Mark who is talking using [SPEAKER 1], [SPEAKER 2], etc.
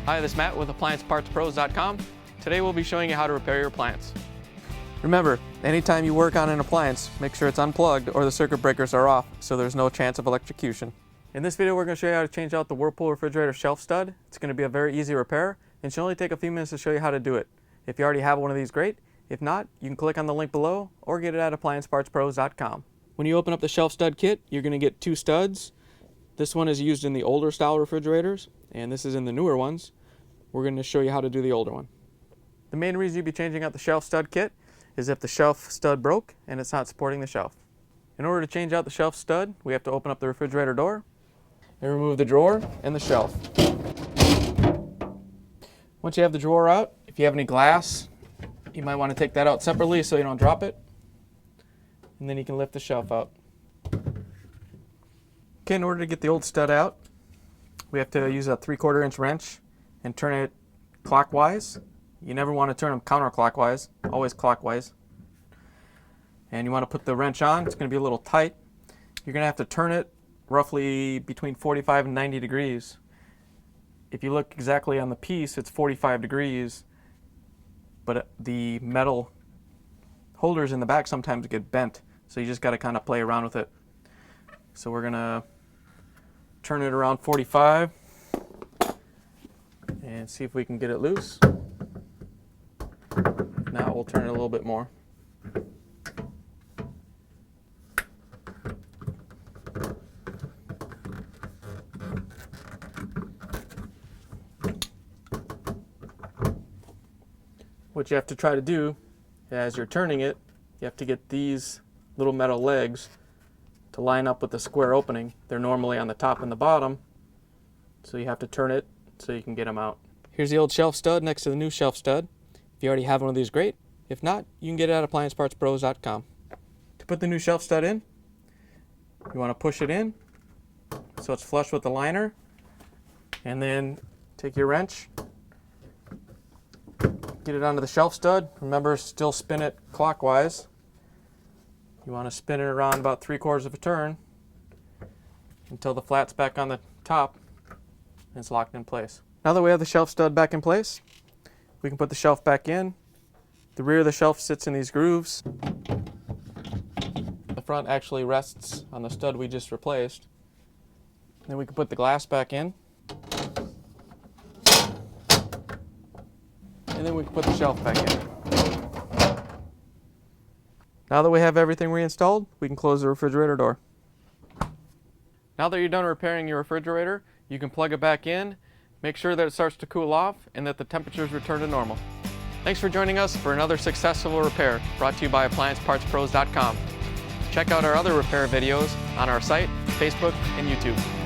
[SPEAKER 1] Hi, this is Matt with AppliancePartsPros.com. Today we'll be showing you how to repair your appliance. Remember, anytime you work on an appliance, make sure it's unplugged or the circuit breakers are off so there's no chance of electrocution. In this video we're going to show you how to change out the Whirlpool refrigerator shelf stud. It's going to be a very easy repair and should only take a few minutes to show you how to do it. If you already have one of these, great. If not, you can click on the link below or get it at AppliancePartsPros.com. When you open up the shelf stud kit, you're going to get two studs. This one is used in the older style refrigerators, and this is in the newer ones. We're going to show you how to do the older one. The main reason you'd be changing out the shelf stud kit is if the shelf stud broke and it's not supporting the shelf. In order to change out the shelf stud, we have to open up the refrigerator door and remove the drawer and the shelf. Once you have the drawer out, if you have any glass, you might want to take that out separately so you don't drop it. And then you can lift the shelf out. Okay, in order to get the old stud out, we have to use a 3/4 inch wrench and turn it clockwise. You never want to turn them counterclockwise, always clockwise. And you want to put the wrench on. It's going to be a little tight. You're going to have to turn it roughly between 45 and 90 degrees. If you look exactly on the piece, it's 45 degrees, but the metal holders in the back sometimes get bent, so you just got to kind of play around with it. So we're going to turn it around 45 and see if we can get it loose. Now we'll turn it a little bit more. What you have to try to do as you're turning it, you have to get these little metal legs to line up with the square opening. They're normally on the top and the bottom, so you have to turn it so you can get them out. Here's the old shelf stud next to the new shelf stud. If you already have one of these, great. If not, you can get it at AppliancePartsPros.com. To put the new shelf stud in, you want to push it in so it's flush with the liner, and then take your wrench, get it onto the shelf stud. Remember, still spin it clockwise. You want to spin it around about 3/4 of a turn until the flat's back on the top and it's locked in place. Now that we have the shelf stud back in place, we can put the shelf back in. The rear of the shelf sits in these grooves. The front actually rests on the stud we just replaced. Then we can put the glass back in. And then we can put the shelf back in. Now that we have everything reinstalled, we can close the refrigerator door. Now that you're done repairing your refrigerator, you can plug it back in, make sure that it starts to cool off, and that the temperatures return to normal. Thanks for joining us for another successful repair brought to you by AppliancePartsPros.com. Check out our other repair videos on our site, Facebook, and YouTube.